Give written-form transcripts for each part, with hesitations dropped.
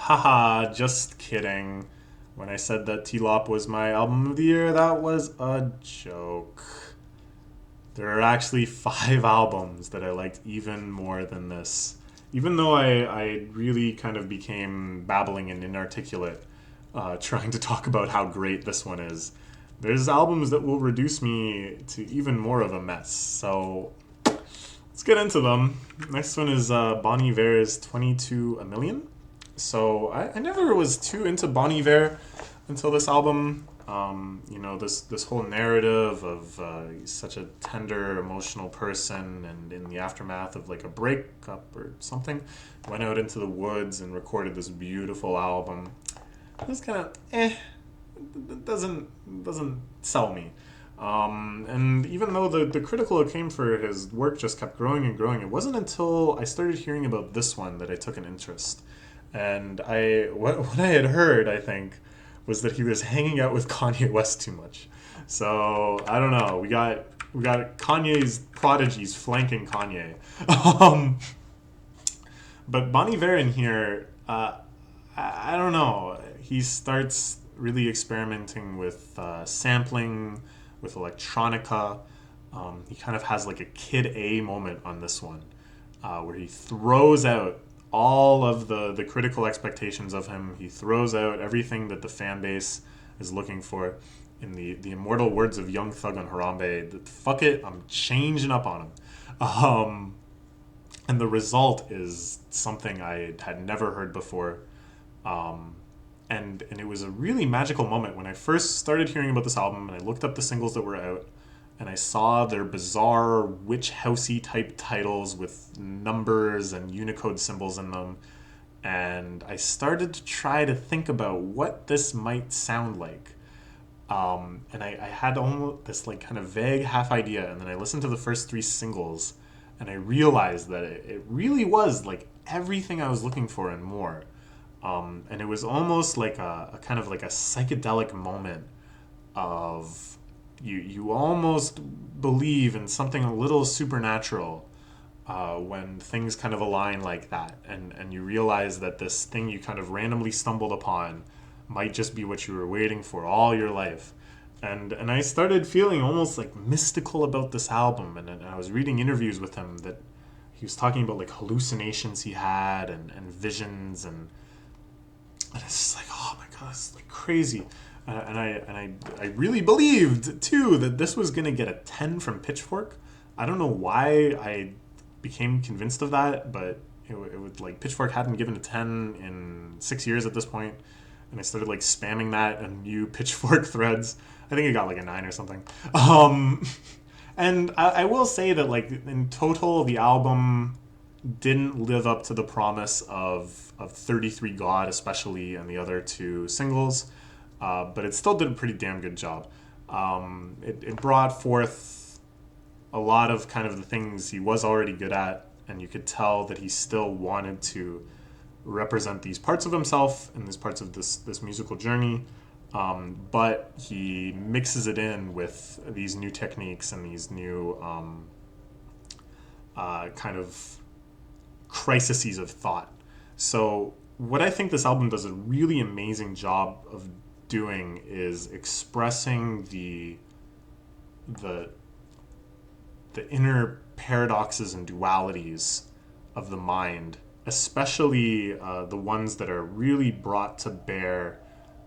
Haha, just kidding. When I said that T-Lop was my album of the year, that was a joke. There are actually five albums that I liked even more than this. Even though I really kind of became babbling and inarticulate trying to talk about how great this one is, there's albums that will reduce me to even more of a mess. So let's get into them. Next one is Bon Iver's 22 a Million. So I never was too into Bon Iver until this album. This whole narrative of he's such a tender, emotional person, and in the aftermath of like a breakup or something, went out into the woods and recorded this beautiful album. It's kind of It doesn't sell me. And even though the critical acclaim for his work just kept growing and growing, it wasn't until I started hearing about this one that I took an interest. And what I had heard, I think, was that he was hanging out with Kanye West too much. So I don't know. We got Kanye's prodigies flanking Kanye. Um, but Bon Iver in here, I don't know. He starts really experimenting with sampling, with electronica. He kind of has like a Kid A moment on this one, where he throws out all of the critical expectations of him. He throws out everything that the fan base is looking for. In the immortal words of Young Thug on Harambe, that fuck it, I'm changing up on him. And the result is something I had never heard before. Um, and it was a really magical moment when I first started hearing about this album and I looked up the singles that were out and I saw their bizarre witch housey type titles with numbers and Unicode symbols in them, and I started to try to think about what this might sound like. And I had almost this like kind of vague half idea, and then I listened to the first three singles, and I realized that it really was like everything I was looking for and more. And it was almost like a kind of like a psychedelic moment of you almost believe in something a little supernatural when things kind of align like that, and you realize that this thing you kind of randomly stumbled upon might just be what you were waiting for all your life. And I started feeling almost like mystical about this album, and I was reading interviews with him that he was talking about like hallucinations he had and visions, and it's just like, oh my god, it's like crazy. And I really believed too that this was gonna get a 10 from Pitchfork. I don't know why I became convinced of that, but it would like Pitchfork hadn't given a 10 in 6 years at this point, and I started like spamming that in new Pitchfork threads. I think it got like a 9 or something. And I will say that like in total, the album didn't live up to the promise of 33 God, especially, and the other two singles, but it still did a pretty damn good job. It brought forth a lot of kind of the things he was already good at, and you could tell that he still wanted to represent these parts of himself and these parts of this musical journey. But he mixes it in with these new techniques and these new kind of crises of thought. So what I think this album does a really amazing job of doing is expressing the the inner paradoxes and dualities of the mind, especially the ones that are really brought to bear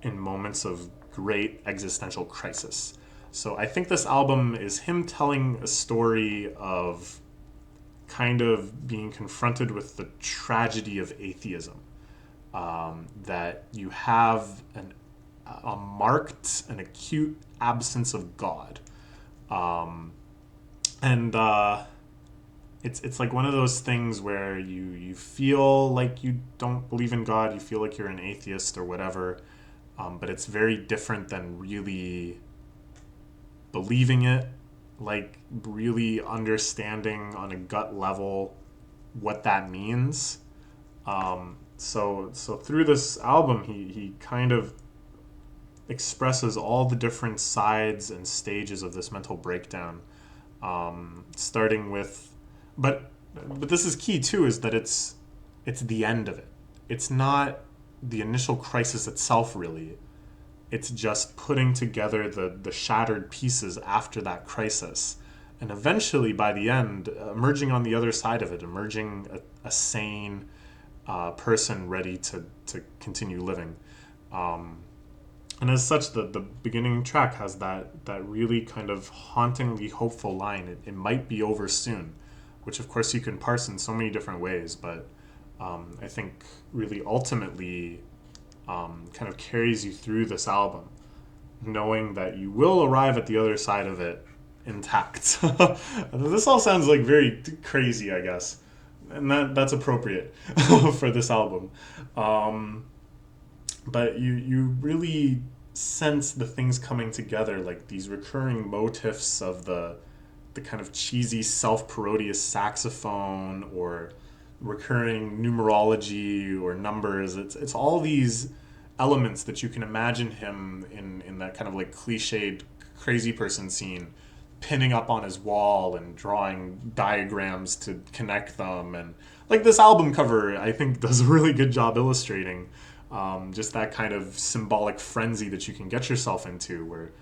in moments of great existential crisis. So I think this album is him telling a story of kind of being confronted with the tragedy of atheism. That you have a marked and acute absence of God. Um, and it's like one of those things where you feel like you don't believe in God, you feel like you're an atheist or whatever, but it's very different than really believing it, like really understanding on a gut level what that means. So through this album, he kind of expresses all the different sides and stages of this mental breakdown. Starting with, but this is key too, is that it's the end of it. It's not. the initial crisis itself, really. It's just putting together the shattered pieces after that crisis. And eventually, by the end, emerging on the other side of it, emerging a sane person ready to continue living. Um, and as such, the beginning track has that really kind of hauntingly hopeful line. It might be over soon, which of course you can parse in so many different ways, but I think really ultimately kind of carries you through this album, knowing that you will arrive at the other side of it intact. This all sounds like very crazy, I guess, and that's appropriate for this album. Um, but you really sense the things coming together, like these recurring motifs of the kind of cheesy self-parodious saxophone, or recurring numerology or numbers. It's all these elements that you can imagine him in that kind of like cliched crazy person scene, pinning up on his wall and drawing diagrams to connect them. And like this album cover, I think, does a really good job illustrating just that kind of symbolic frenzy that you can get yourself into, where,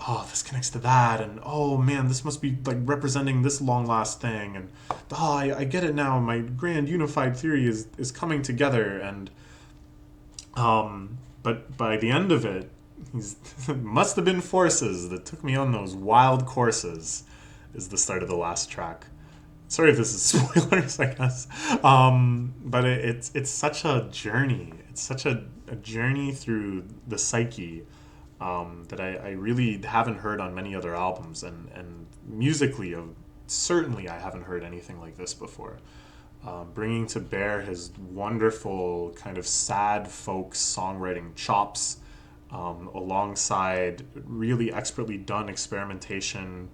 oh, this connects to that, and oh man, this must be like representing this long last thing, and oh, I get it now. My grand unified theory is coming together, and but by the end of it, he's must have been forces that took me on those wild courses. Is the start of the last track. Sorry if this is spoilers, I guess. But it's such a journey. It's such a journey through the psyche that I really haven't heard on many other albums, and musically, certainly I haven't heard anything like this before. Bringing to bear his wonderful kind of sad folk songwriting chops, alongside really expertly done experimentation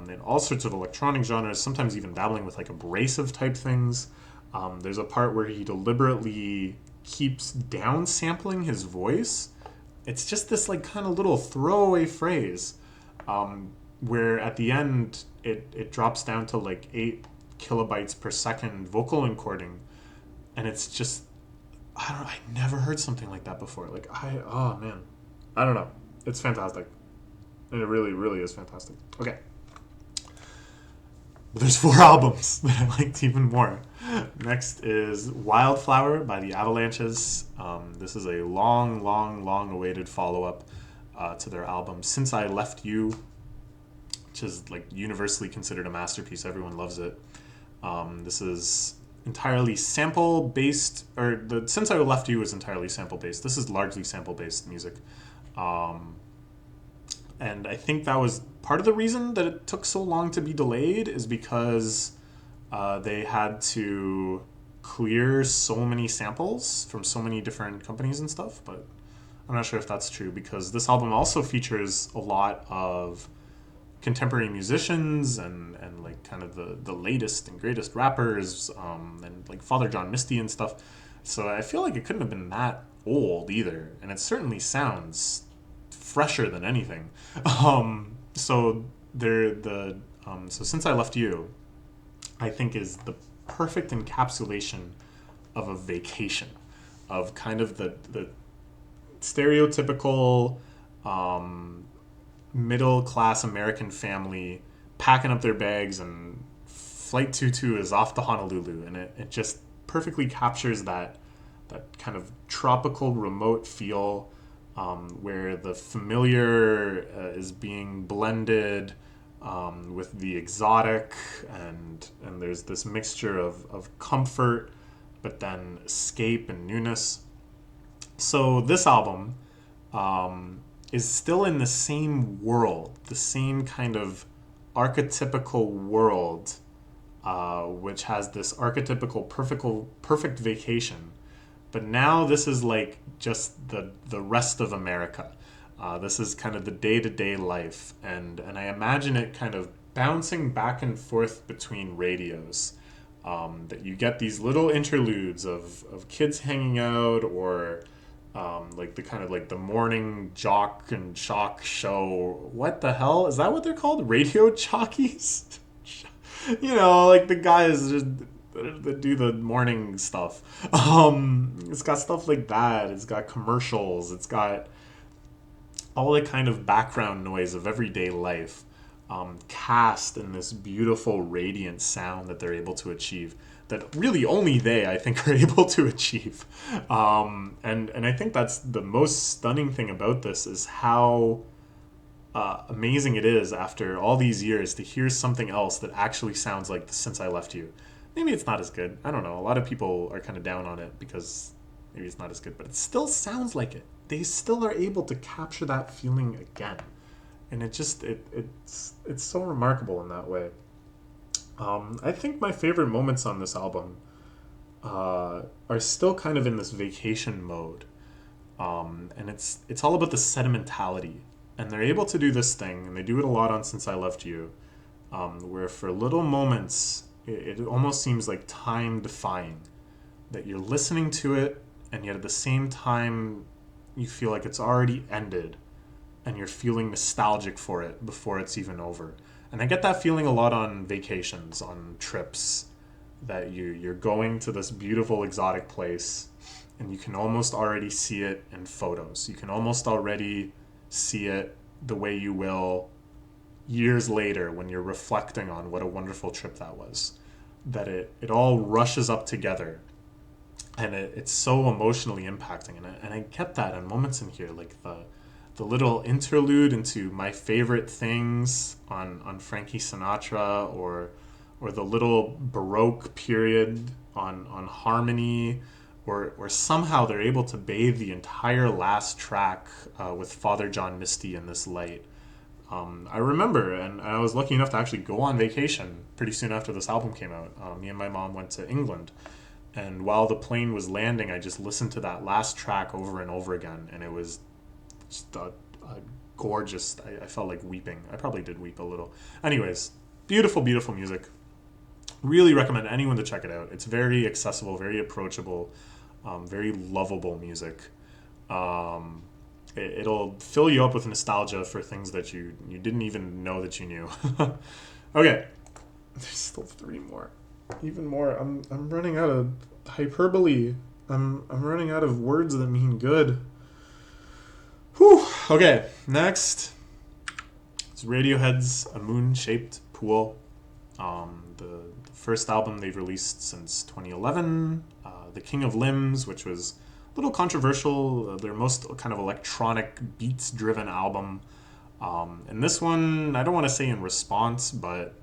in all sorts of electronic genres, sometimes even dabbling with like abrasive type things. There's a part where he deliberately keeps downsampling his voice. It's just this like kind of little throwaway phrase, where at the end it drops down to like 8 kilobytes per second vocal encoding, and it's just, I never heard something like that before. Like oh man, I don't know. It's fantastic. It really, really is fantastic. Okay. But there's 4 albums that I liked even more. Next is Wildflower by the Avalanches. This is a long, long, long awaited follow-up to their album Since I Left You, which is like universally considered a masterpiece. Everyone loves it. This is entirely sample-based, or the Since I Left You is entirely sample-based. This is largely sample-based music. And I think that was part of the reason that it took so long to be delayed, is because they had to clear so many samples from so many different companies and stuff. But I'm not sure if that's true, because this album also features a lot of contemporary musicians and like kind of the latest and greatest rappers, and like Father John Misty and stuff. So I feel like it couldn't have been that old either, and it certainly sounds fresher than anything. So so Since I Left You, I think, is the perfect encapsulation of a vacation, of kind of the stereotypical middle class American family packing up their bags, and Flight 22 is off to Honolulu, and it just perfectly captures that kind of tropical remote feel, where the familiar is being blended with the exotic, and there's this mixture of comfort, but then escape and newness. So this album is still in the same world, the same kind of archetypical world, which has this archetypical perfect vacation. But now this is like just the rest of America. This is kind of the day-to-day life, and I imagine it kind of bouncing back and forth between radios. That you get these little interludes of kids hanging out, or like the kind of like the morning jock and shock show. What the hell? Is that what they're called? Radio jockeys? Like the guys just that do the morning stuff. It's got stuff like that. It's got commercials. It's got all the kind of background noise of everyday life, cast in this beautiful radiant sound that they're able to achieve, that really only they, I think, are able to achieve. And I think that's the most stunning thing about this, is how amazing it is after all these years to hear something else that actually sounds like the Since I Left You. Maybe it's not as good. I don't know. A lot of people are kind of down on it because maybe it's not as good, but it still sounds like it. They still are able to capture that feeling again, and it's so remarkable in that way. I think my favorite moments on this album are still kind of in this vacation mode, and it's all about the sentimentality, and they're able to do this thing, and they do it a lot on Since I Left You, where for little moments it almost seems like time defying, that you're listening to it, and yet at the same time you feel like it's already ended, and you're feeling nostalgic for it before it's even over. And I get that feeling a lot on vacations, on trips, that you're going to this beautiful exotic place, and you can almost already see it in photos. You can almost already see it the way you will years later when you're reflecting on what a wonderful trip that was. That it all rushes up together, and it's so emotionally impacting. And I get that in moments in here, like the little interlude into My Favorite Things on Frankie Sinatra, or the little Baroque period on Harmony, or somehow they're able to bathe the entire last track with Father John Misty in this light. I remember, and I was lucky enough to actually go on vacation pretty soon after this album came out. Me and my mom went to England, and while the plane was landing, I just listened to that last track over and over again, and it was just a gorgeous. I felt like weeping. I probably did weep a little. Anyways, beautiful, beautiful music. Really recommend anyone to check it out. It's very accessible, very approachable, very lovable music. It'll fill you up with nostalgia for things that you didn't even know that you knew. Okay, there's still three more, even more. I'm running out of hyperbole. I'm running out of words that mean good. Whew. Okay, next it's Radiohead's A Moon-Shaped Pool. The first album they've released since 2011. The King of Limbs, which was a little controversial, their most kind of electronic beats-driven album. And this one, I don't want to say in response, but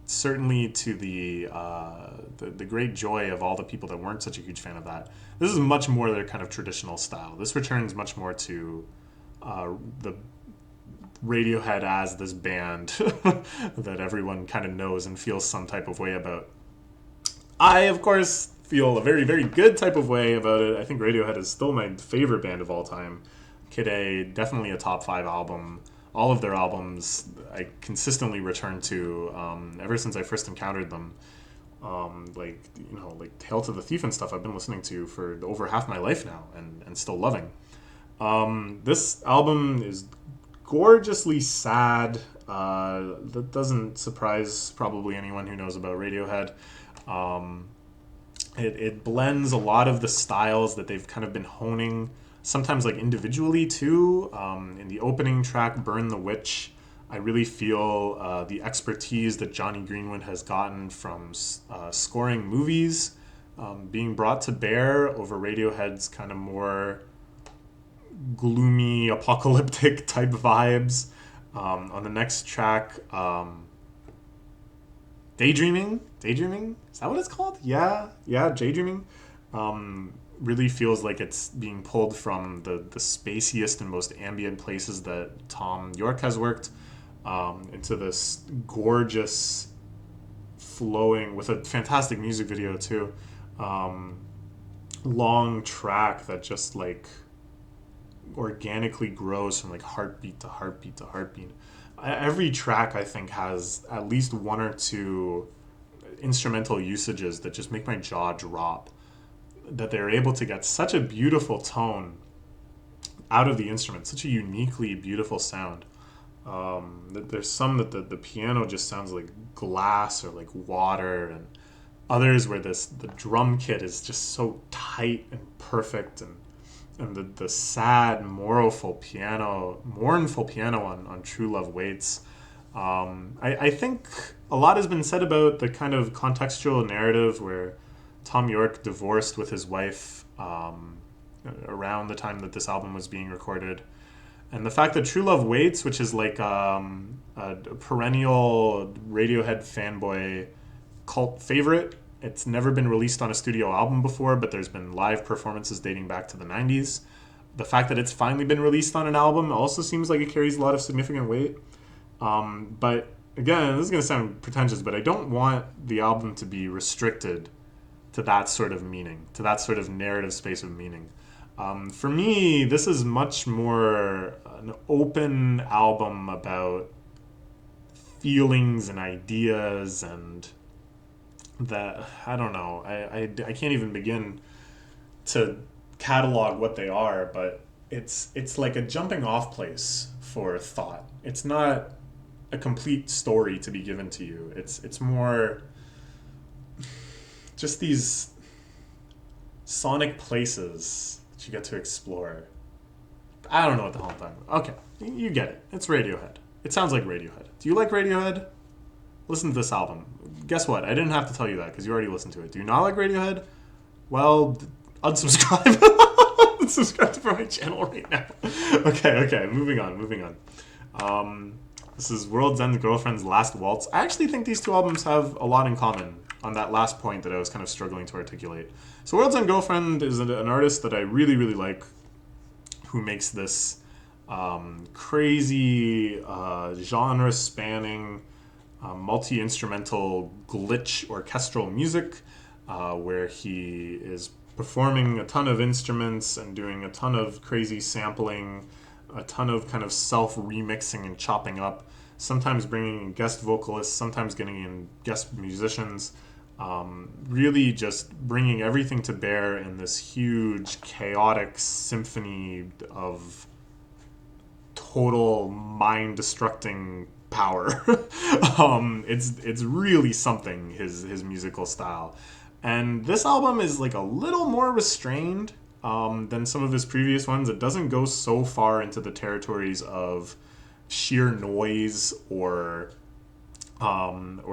certainly to the great joy of all the people that weren't such a huge fan of that. This is much more their kind of traditional style. This returns much more to the Radiohead as this band that everyone kind of knows and feels some type of way about. I, of course, feel a very, very good type of way about it. I think Radiohead is still my favorite band of all time. Kid A, definitely a top 5 album. All of their albums I consistently return to ever since I first encountered them. Like Hail to the Thief and stuff I've been listening to for over half my life now, and still loving. This album is gorgeously sad. That doesn't surprise probably anyone who knows about Radiohead. It blends a lot of the styles that they've kind of been honing, sometimes like individually too. In the opening track, Burn the Witch, I really feel the expertise that Johnny Greenwood has gotten from scoring movies being brought to bear over Radiohead's kind of more gloomy, apocalyptic type vibes. On the next track, Daydreaming? Is that what it's called? Yeah, Daydreaming. Really feels like it's being pulled from the spaciest and most ambient places that Tom York has worked, into this gorgeous, flowing, with a fantastic music video too, long track that just like organically grows from like heartbeat to heartbeat to heartbeat. Every track I think has at least one or two instrumental usages that just make my jaw drop, that they're able to get such a beautiful tone out of the instrument, such a uniquely beautiful sound. There's some that the piano just sounds like glass or like water, and others where the drum kit is just so tight and perfect, and the sad mournful piano on True Love Waits. I think a lot has been said about the kind of contextual narrative where Tom York divorced with his wife around the time that this album was being recorded. And the fact that True Love Waits, which is like a perennial Radiohead fanboy cult favorite, it's never been released on a studio album before, but there's been live performances dating back to the 90s. The fact that it's finally been released on an album also seems like it carries a lot of significant weight. But again, this is going to sound pretentious, but I don't want the album to be restricted to that sort of meaning, to that sort of narrative space of meaning. For me, this is much more an open album about feelings and ideas, and that, I don't know, I can't even begin to catalog what they are, but it's like a jumping off place for thought. It's not a complete story to be given to you. It's more just these sonic places that you get to explore. I don't know what the hell I'm talking about. Okay, you get it. It's Radiohead. It sounds like Radiohead. Do you like Radiohead? Listen to this album. Guess what? I didn't have to tell you that because you already listened to it. Do you not like Radiohead? Well, unsubscribe. Unsubscribe from my channel right now. Okay. Moving on. This is World's End Girlfriend's Last Waltz. I actually think these two albums have a lot in common on that last point that I was kind of struggling to articulate. So World's End Girlfriend is an artist that I really, really like, who makes this crazy, genre-spanning, multi-instrumental glitch orchestral music, where he is performing a ton of instruments and doing a ton of crazy sampling, a ton of kind of self-remixing and chopping up, sometimes bringing in guest vocalists, sometimes getting in guest musicians, really just bringing everything to bear in this huge, chaotic symphony of total mind-destructing power. It's really something, his musical style. And this album is like a little more restrained than some of his previous ones. It doesn't go so far into the territories of sheer noise or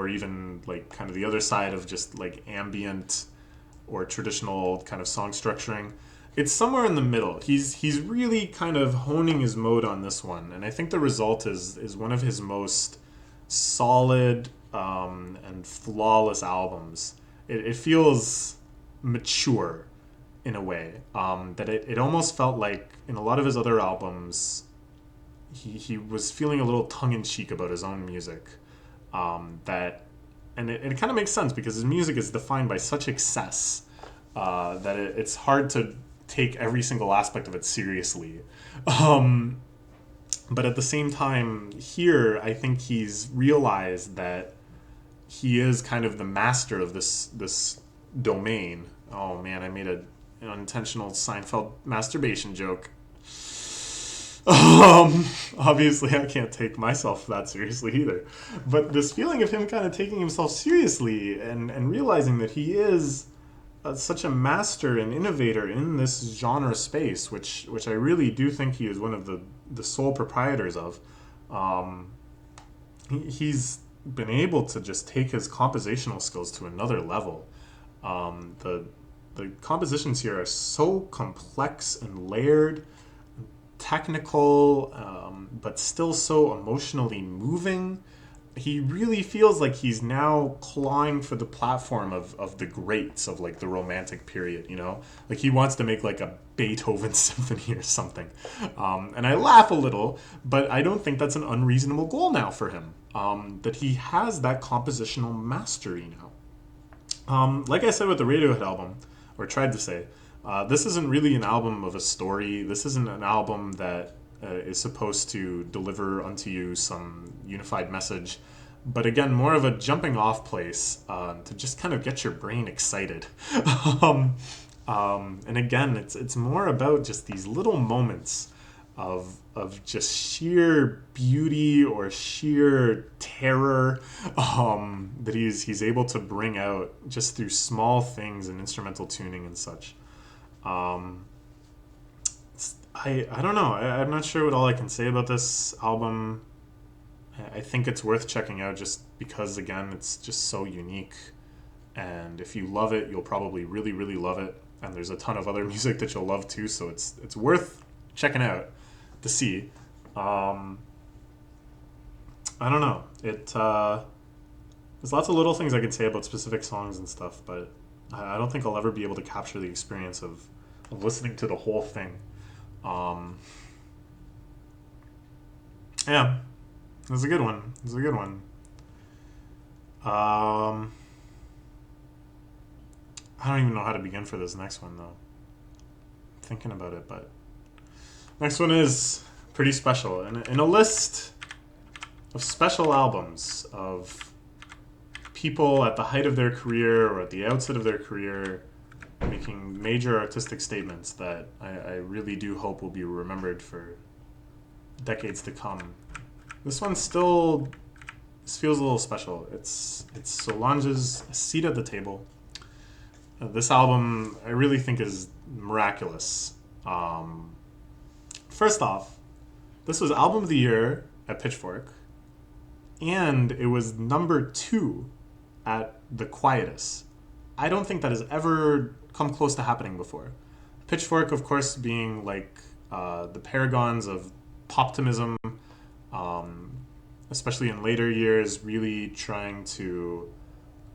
even like kind of the other side of just like ambient or traditional kind of song structuring. It's somewhere in the middle. He's really kind of honing his mode on this one, and I think the result is one of his most solid and flawless albums. It feels mature in a way that it almost felt like in a lot of his other albums he was feeling a little tongue-in-cheek about his own music. It kind of makes sense because his music is defined by such excess that it's hard to take every single aspect of it seriously. But at the same time, here, I think he's realized that he is kind of the master of this domain. Oh man, I made an unintentional Seinfeld masturbation joke. Obviously, I can't take myself that seriously either. But this feeling of him kind of taking himself seriously and realizing that he is such a master and innovator in this genre space, which I really do think he is one of the sole proprietors of. He's been able to just take his compositional skills to another level. The compositions here are so complex and layered, technical, but still so emotionally moving. He really feels like he's now clawing for the platform of the greats of like the Romantic period, you know? Like he wants to make like a Beethoven symphony or something. And I laugh a little, but I don't think that's an unreasonable goal now for him. That he has that compositional mastery now. Like I said with the Radiohead album, or tried to say, this isn't really an album of a story. This isn't an album that is supposed to deliver unto you some unified message, but again, more of a jumping off place to just kind of get your brain excited. And again, it's more about just these little moments of just sheer beauty or sheer terror that he's able to bring out just through small things and instrumental tuning and such. Um, I don't know. I'm not sure what all I can say about this album. I think it's worth checking out just because, again, it's just so unique. And if you love it, you'll probably really, really love it. And there's a ton of other music that you'll love too, so it's worth checking out to see. I don't know. There's lots of little things I can say about specific songs and stuff, but I don't think I'll ever be able to capture the experience of listening to the whole thing. Um, yeah, it was a good one. It was a good one. Um, I don't even know how to begin for this next one though. Thinking about it, but next one is pretty special. In a list of special albums of people at the height of their career or at the outset of their career making major artistic statements that I really do hope will be remembered for decades to come. This one still this feels a little special. It's Solange's Seat at the Table. This album I really think is miraculous. First off, this was album of the year at Pitchfork, and it was number 2 at The Quietus. I don't think that has ever come close to happening before. Pitchfork, of course, being like the paragons of poptimism, especially in later years, really trying to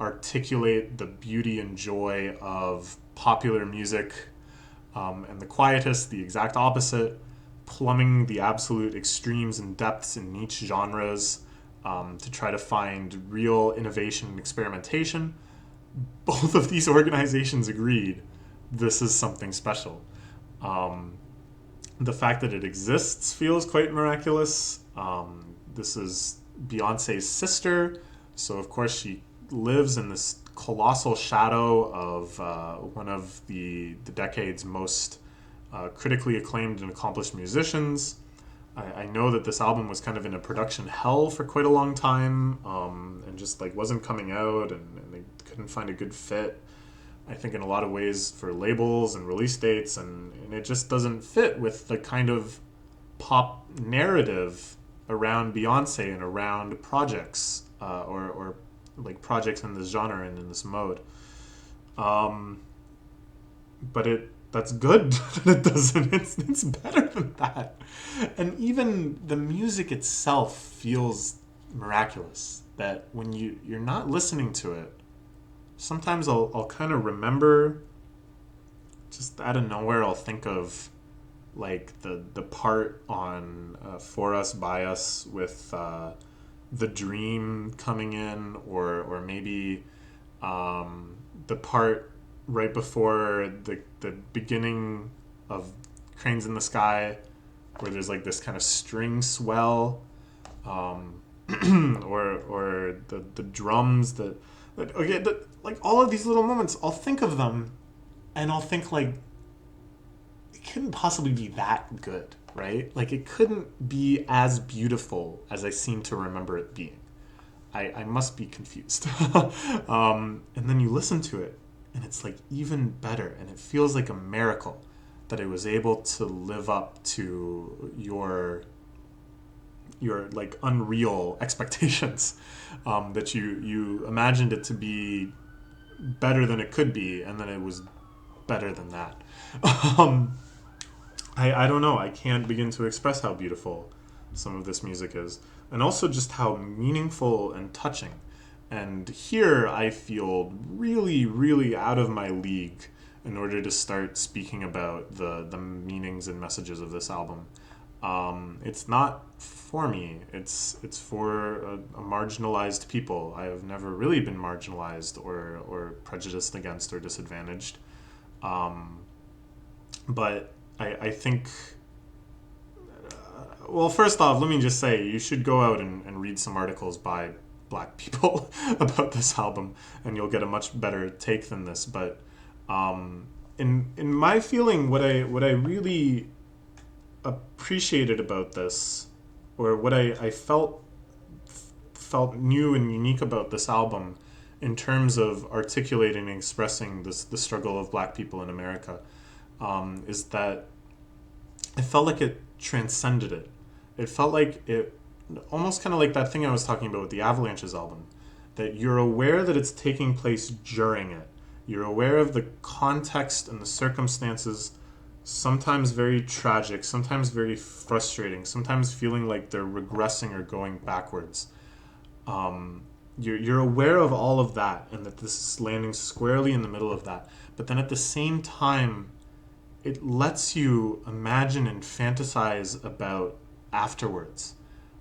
articulate the beauty and joy of popular music. And The Quietus, the exact opposite, plumbing the absolute extremes and depths in niche genres to try to find real innovation and experimentation. Both of these organizations agreed this is something special. The fact that it exists feels quite miraculous. This is Beyonce's sister, so of course she lives in this colossal shadow of one of the decade's most critically acclaimed and accomplished musicians. I know that this album was kind of in a production hell for quite a long time, and just like wasn't coming out, and they couldn't find a good fit. I think in a lot of ways for labels and release dates, and it just doesn't fit with the kind of pop narrative around Beyonce and around projects, or like projects in this genre and in this mode. But that's good that it doesn't. It's better than that. And even the music itself feels miraculous. That when you're not listening to it, sometimes I'll kind of remember, just out of nowhere, I'll think of like the part on For Us By Us with the dream coming in, or maybe the part right before the beginning of Cranes in the Sky, where there's like this kind of string swell, or the drums that okay, like all of these little moments, I'll think of them, and I'll think like it couldn't possibly be that good, right? Like it couldn't be as beautiful as I seem to remember it being. I must be confused. And then you listen to it, and it's like even better, and it feels like a miracle that it was able to live up to your like unreal expectations, that you imagined it to be better than it could be, and then it was better than that. I don't know. I can't begin to express how beautiful some of this music is, and also just how meaningful and touching. And here I feel really, really out of my league in order to start speaking about the meanings and messages of this album. It's not for me. It's for a marginalized people. I have never really been marginalized or prejudiced against or disadvantaged. But I think, well, first off, let me just say, you should go out and read some articles by black people about this album, and you'll get a much better take than this. But in my feeling, what I really appreciated about this, or what I felt new and unique about this album in terms of articulating and expressing the struggle of Black people in America, is that it felt like it transcended it. It felt like it, almost kind of like that thing I was talking about with the Avalanches album, that you're aware that it's taking place during it. You're aware of the context and the circumstances, sometimes very tragic, sometimes very frustrating, sometimes feeling like they're regressing or going backwards. You're aware of all of that, and that this is landing squarely in the middle of that. But then at the same time, it lets you imagine and fantasize about afterwards,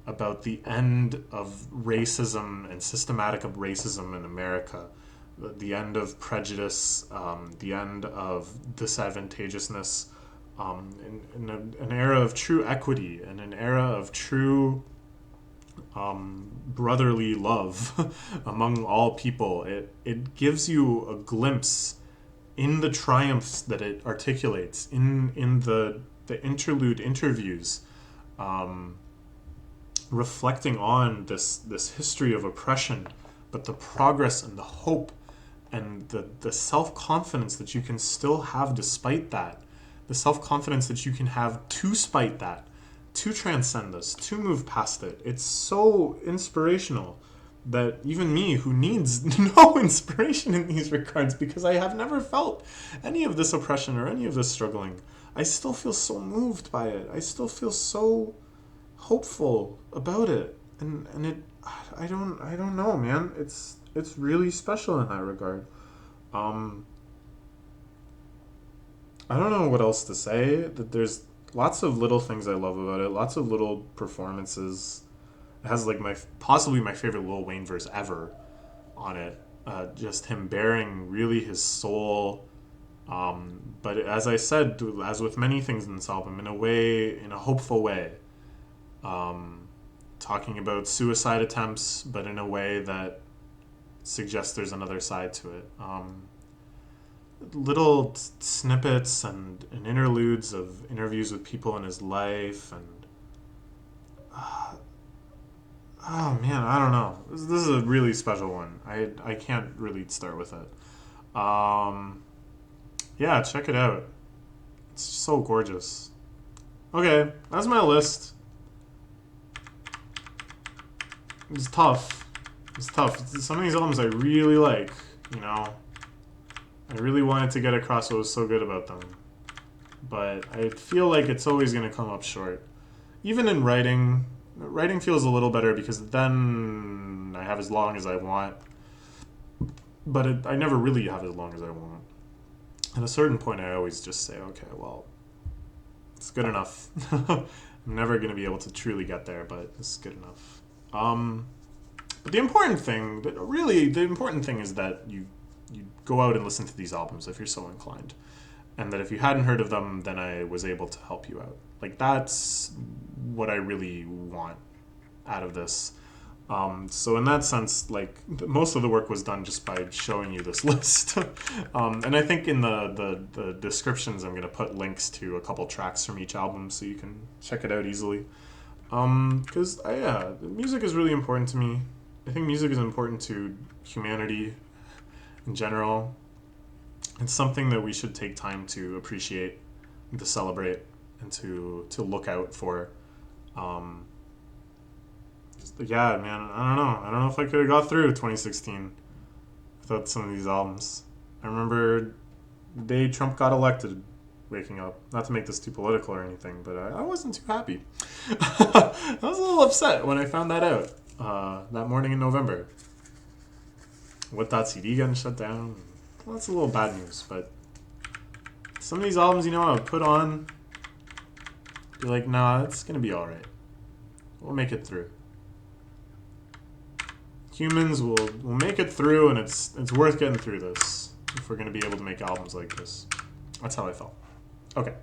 about the end of racism and systematic of racism in America, the end of prejudice, the end of disadvantageousness, in an era of true equity and an era of true brotherly love among all people. It gives you a glimpse in the triumphs that it articulates, in the interlude interviews, reflecting on this history of oppression, but the progress and the hope and the self-confidence that you can still have despite that, the self-confidence that you can have to spite that, to transcend this, to move past it. It's so inspirational that even me, who needs no inspiration in these regards because I have never felt any of this oppression or any of this struggling, I still feel so moved by it. I still feel so hopeful about it. And it, I don't know, man. It's really special in that regard. I don't know what else to say. That there's lots of little things I love about it. Lots of little performances. It has like possibly my favorite Lil Wayne verse ever on it. Just him bearing really his soul. But as I said, as with many things in this album, in a hopeful way. Talking about suicide attempts, but in a way that suggests there's another side to it. Little snippets and interludes of interviews with people in his life, and oh man, I don't know. This is a really special one. I can't really start with it. Yeah, check it out. It's so gorgeous. Okay, that's my list. It's tough. Some of these albums I really like, you know. I really wanted to get across what was so good about them. But I feel like it's always going to come up short. Even in writing feels a little better because then I have as long as I want. But I never really have as long as I want. At a certain point, I always just say, okay, well, it's good enough. I'm never going to be able to truly get there, but it's good enough. But the important thing is that you go out and listen to these albums if you're so inclined. And that if you hadn't heard of them, then I was able to help you out. Like, that's what I really want out of this. So in that sense, like, most of the work was done just by showing you this list. And I think in the descriptions, I'm going to put links to a couple tracks from each album so you can check it out easily. Because, music is really important to me. I think music is important to humanity in general. It's something that we should take time to appreciate, and to celebrate, and to look out for. Yeah, man, I don't know if I could have got through 2016 without some of these albums. I remember the day Trump got elected, waking up. Not to make this too political or anything, but I wasn't too happy. I was a little upset when I found that out that morning in November. With that CD getting shut down. Well, that's a little bad news, but some of these albums, I would put on, be like, nah, it's going to be alright. We'll make it through. Humans will make it through, and it's worth getting through this if we're going to be able to make albums like this. That's how I felt. Okay.